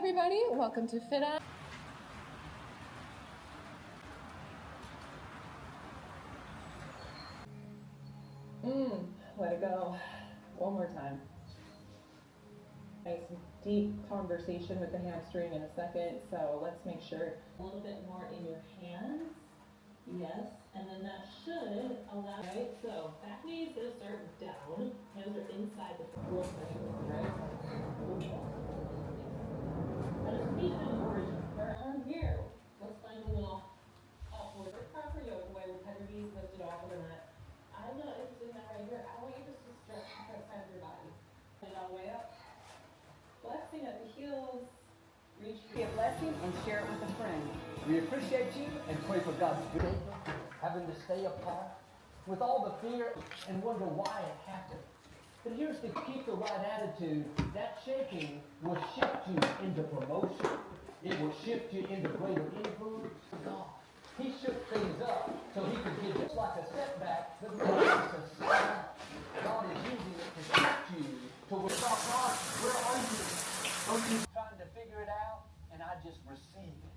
everybody, welcome to Fit On. Let it go. One more time. Nice deep conversation with the hamstring in a second, so let's make sure. A little bit more in your hands. Yes, and then that should allow, right? So back knee is going to start down. Hands are inside the foot, right? Now just feet in origin. From here, let's find a little upward proper yoga way with head or knees lifted off of the mat. I'm not interested in that right here. I want you just to stretch the side of your body. Put it all the way up. Flexing at the heels. Reach. Be a blessing and share it with a friend. We appreciate you and pray for God's good. Having to stay apart with all the fear and wonder why it happened. But here's to keep the right attitude. That shaking will shift you into promotion. It will shift you into greater influence. God, He shook things up so He could give just like a setback, but not just a setback. God is using it to shift you to where God, where are you? Don't you trying to figure it out? And I just receive it.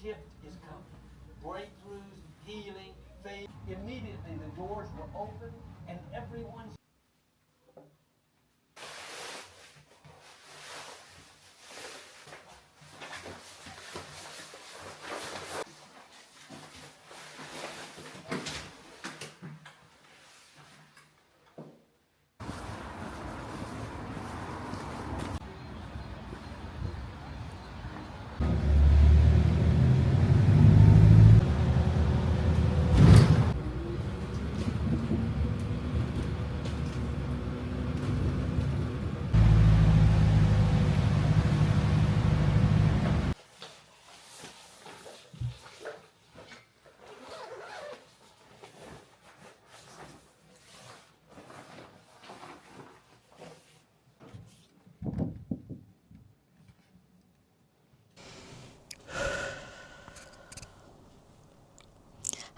Shift is coming. Breakthroughs, healing, faith. Immediately the doors were open and everyone's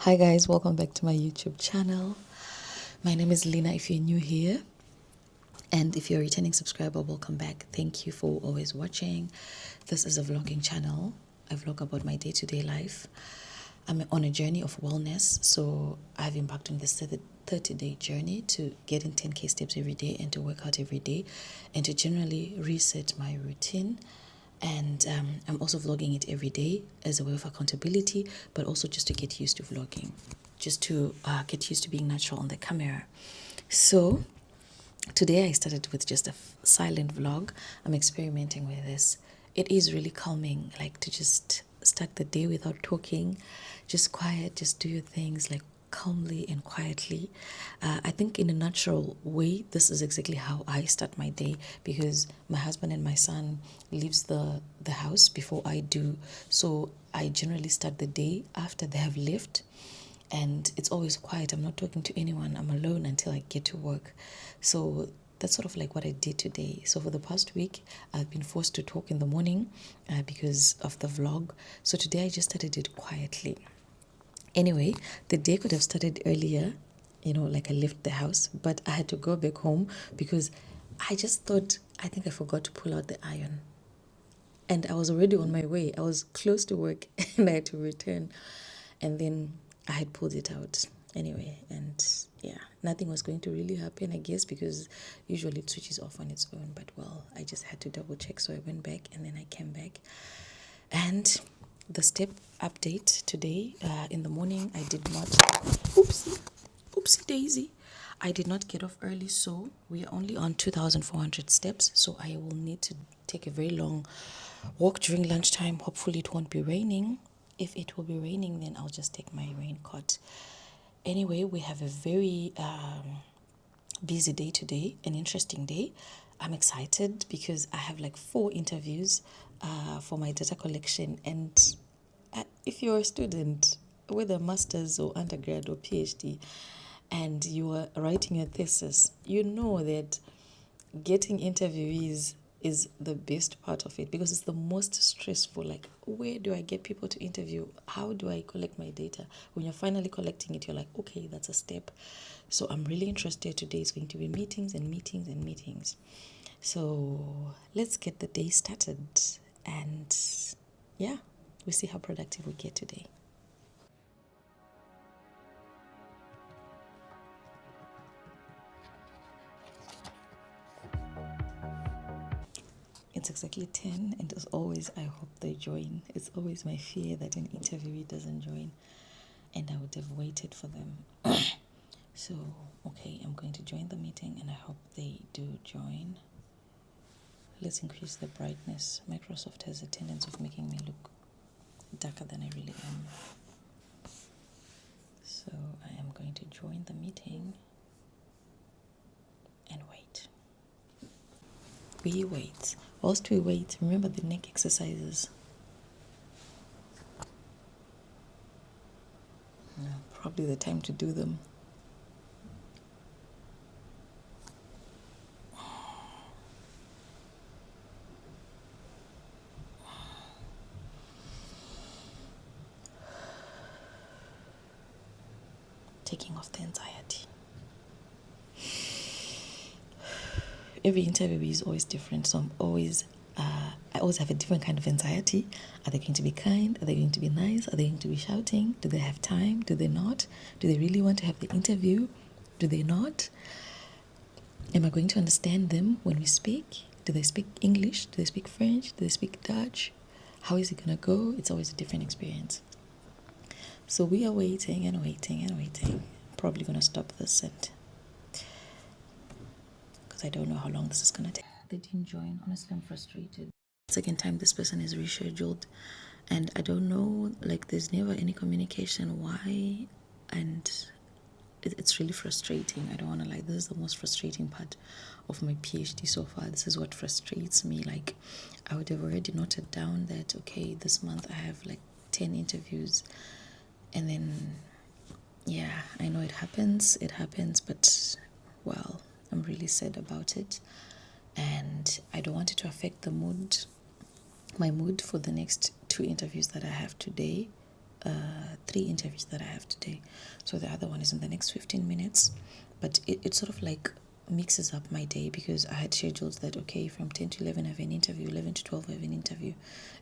Hi guys, welcome back to my YouTube channel. My name is Lena if you're new here, and if you're a returning subscriber, welcome back. Thank you for always watching. This is a vlogging channel. I vlog about my day-to-day life. I'm on a journey of wellness, so I've embarked on this 30-day journey to get in 10k steps every day and to work out every day and to generally reset my routine. And I'm also vlogging it every day as a way of accountability, but also just to get used to vlogging, just to get used to being natural on the camera. So today I started with just a silent vlog. I'm experimenting with this. It is really calming, like to just start the day without talking, just quiet, just do your things like calmly and quietly. I think in a natural way, this is exactly how I start my day, because my husband and my son leaves the house before I do. So I generally start the day after they have left, and it's always quiet. I'm not talking to anyone. I'm alone until I get to work. So that's sort of like what I did today. So for the past week, I've been forced to talk in the morning because of the vlog. So today I just started it quietly. Anyway, the day could have started earlier, like I left the house, but I had to go back home because I just thought, I think I forgot to pull out the iron. And I was already on my way. I was close to work and I had to return. And then I had pulled it out anyway. And yeah, nothing was going to really happen, I guess, because usually it switches off on its own. But well, I just had to double check. So I went back and then I came back. And the step update today, in the morning, I did not, oopsie daisy, I did not get off early, so we are only on 2,400 steps, so I will need to take a very long walk during lunchtime. Hopefully it won't be raining. If it will be raining, then I'll just take my raincoat. Anyway, we have a very busy day today, an interesting day. I'm excited because I have like 4 interviews for my data collection. And if you're a student, whether master's or undergrad or PhD, and you are writing your thesis, you know that getting interviewees is the best part of it because it's the most stressful. Like, where do I get people to interview? How do I collect my data? When you're finally collecting it, you're like, okay, that's a step. So I'm really interested. Today is going to be meetings and meetings and meetings. So let's get the day started, and yeah, we see how productive we get today. It's exactly 10, and as always, I hope they join. It's always my fear that an interviewee doesn't join, and I would have waited for them. So, okay, I'm going to join the meeting, and I hope they do join. Let's increase the brightness. Microsoft has a tendency of making me look darker than I really am. So I am going to join the meeting and wait. We wait. Whilst we wait, remember the neck exercises. No, probably the time to do them. Taking off the anxiety. Every interview is always different, so I always have a different kind of anxiety. Are they going to be kind? Are they going to be nice? Are they going to be shouting? Do they have time? Do they not? Do they really want to have the interview? Do they not? Am I going to understand them when we speak? Do they speak English? Do they speak French? Do they speak Dutch? How is it going to go? It's always a different experience. So we are waiting and waiting and waiting. Probably going to stop this and because I don't know how long this is going to take. They didn't join. Honestly, I'm frustrated. Second time this person is rescheduled, and I don't know, like, there's never any communication why, and it's really frustrating. I don't want to lie. This is the most frustrating part of my PhD so far. This is what frustrates me. Like, I would have already noted down that, okay, this month I have like 10 interviews, and then yeah, I know it happens, but well, I'm really sad about it, and I don't want it to affect my mood for the next 2 interviews that I have today, 3 interviews that I have today. So the other one is in the next 15 minutes, but it sort of like mixes up my day because I had scheduled that, okay, from 10 to 11 I have an interview, 11 to 12 I have an interview,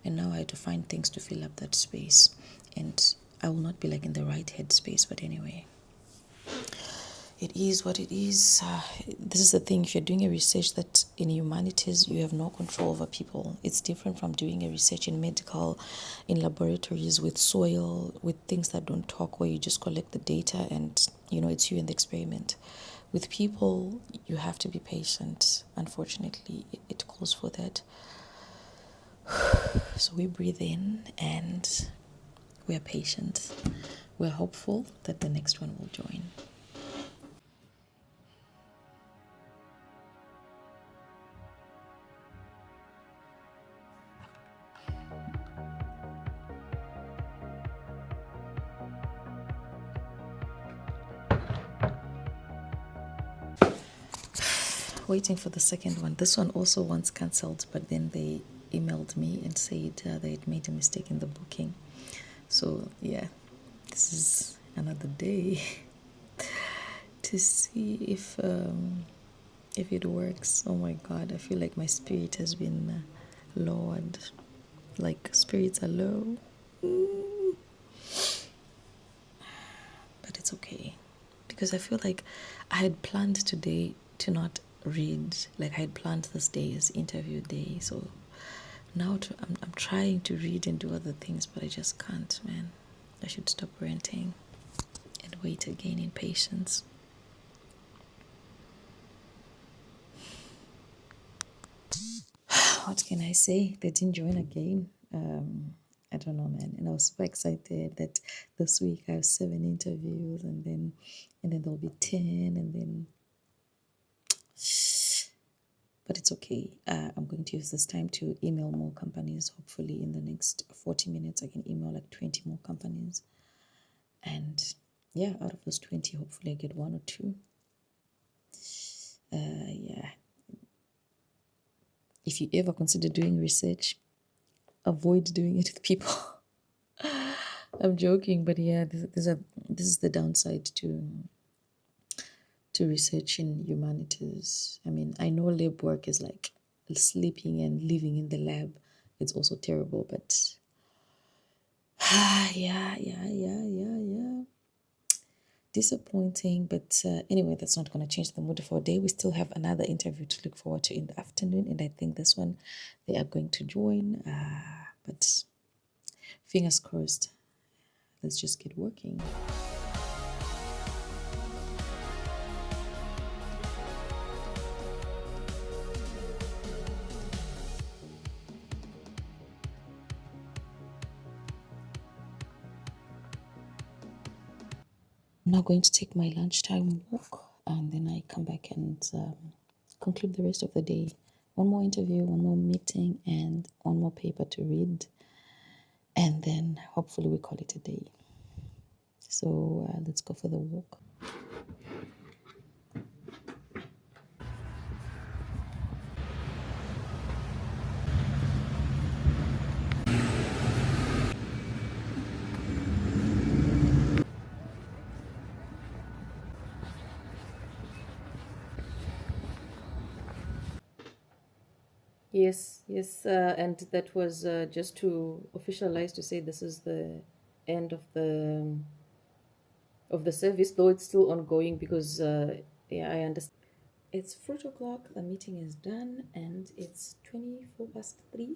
and now I had to find things to fill up that space, and I will not be like in the right headspace. But anyway, it is what it is. This is the thing. If you're doing a research that in humanities, you have no control over people. It's different from doing a research in medical, in laboratories with soil, with things that don't talk, where you just collect the data and, it's you and the experiment. With people, you have to be patient. Unfortunately, it calls for that. So we breathe in and we're patient. We're hopeful that the next one will join. Waiting for the second one. This one also once cancelled, but then they emailed me and said they had made a mistake in the booking. So yeah, this is another day to see if it works. Oh my God, I feel like my spirit has been lowered. Like, spirits are low. But it's okay, because I feel like I had planned today to not read. Like, I had planned this day as interview day, so now I'm trying to read and do other things, but I just can't, man. I should stop ranting and wait again in patience. What can I say? They didn't join again. I don't know, man. And I was super excited that this week I have 7 interviews, and then there'll be 10, and then. But it's okay. I'm going to use this time to email more companies. Hopefully, in the next 40 minutes, I can email like 20 more companies. And yeah, out of those 20, hopefully I get 1 or 2. Yeah. if you ever consider doing research, avoid doing it with people. I'm joking, but yeah, this is the downside to research in humanities. I mean, I know lab work is like sleeping and living in the lab. It's also terrible, but yeah. Disappointing, but anyway, that's not going to change the mood for a day. We still have another interview to look forward to in the afternoon, and I think this one they are going to join. But fingers crossed. Let's just get working. I'm now going to take my lunchtime walk, and then I come back and conclude the rest of the day. One more interview, one more meeting, and one more paper to read, and then hopefully we call it a day. So let's go for the walk. Yes, and that was just to officialize to say this is the end of the service, though it's still ongoing because yeah, I understand. It's 4 o'clock. The meeting is done, and it's 3:24.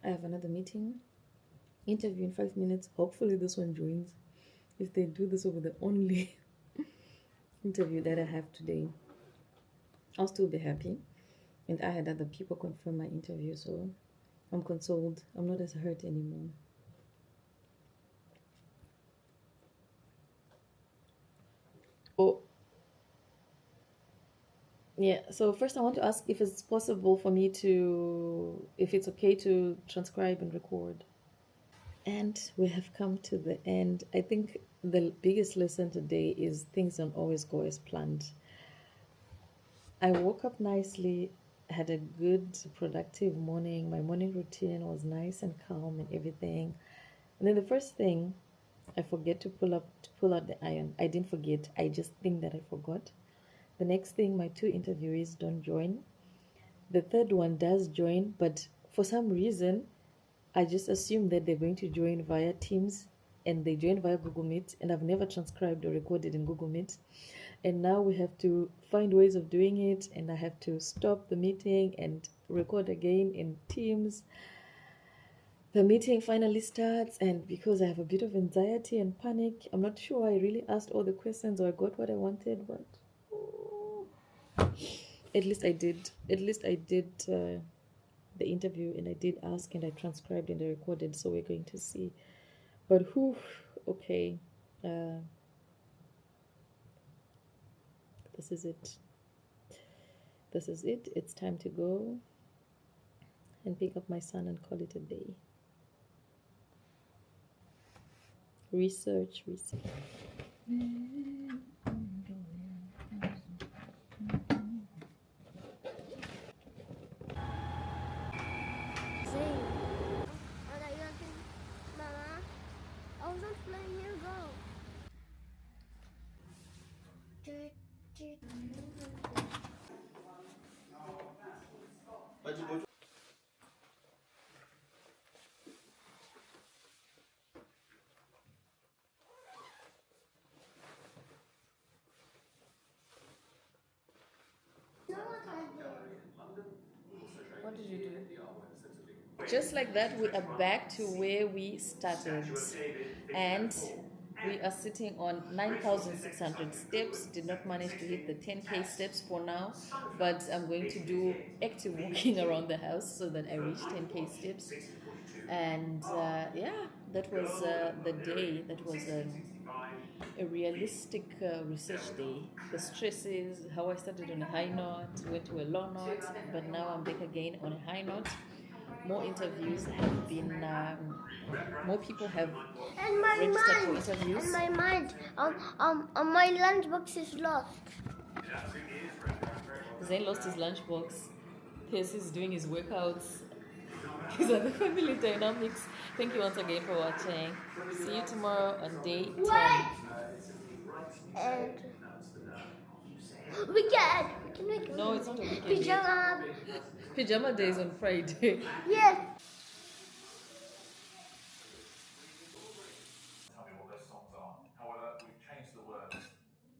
I have another meeting, interview in 5 minutes. Hopefully, this one joins. If they do, this will be the only interview that I have today. I'll still be happy. And I had other people confirm my interview, so I'm consoled. I'm not as hurt anymore. Oh, yeah. So first I want to ask if it's possible for me if it's okay to transcribe and record. And we have come to the end. I think the biggest lesson today is things don't always go as planned. I woke up nicely, had a good, productive morning. My morning routine was nice and calm and everything. And then the first thing, I forget to pull out the iron. I didn't forget. I just think that I forgot. The next thing, my 2 interviewees don't join. The third one does join, but for some reason, I just assume that they're going to join via Teams, and they join via Google Meet, and I've never transcribed or recorded in Google Meet. And now we have to find ways of doing it, and I have to stop the meeting and record again in Teams. The meeting finally starts, and because I have a bit of anxiety and panic, I'm not sure I really asked all the questions or I got what I wanted, but at least I did. At least I did the interview, and I did ask, and I transcribed and I recorded, so we're going to see. But whew, okay. This is it. This is it. It's time to go and pick up my son and call it a day. Research. Mama, I was just playing here, go. What did you do? Just like that, we are back to where we started. And we are sitting on 9,600 steps. Did not manage to hit the 10K steps for now, but I'm going to do active walking around the house so that I reach 10K steps. And yeah, that was the day. That was a realistic research day. The stresses, how I started on a high note, went to a low note, but now I'm back again on a high note. More interviews have been, more people have registered for interviews. And my mind, my lunchbox is lost. Zane lost his lunchbox. This is doing his workouts. These are the family dynamics. Thank you once again for watching. See you tomorrow on day 10. And we can make No, it's not a weekend. pajama. Pajama day is on Friday. Yes. Tell me what those songs are. However, we've changed the words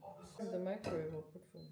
of the song. The microwave will put for me.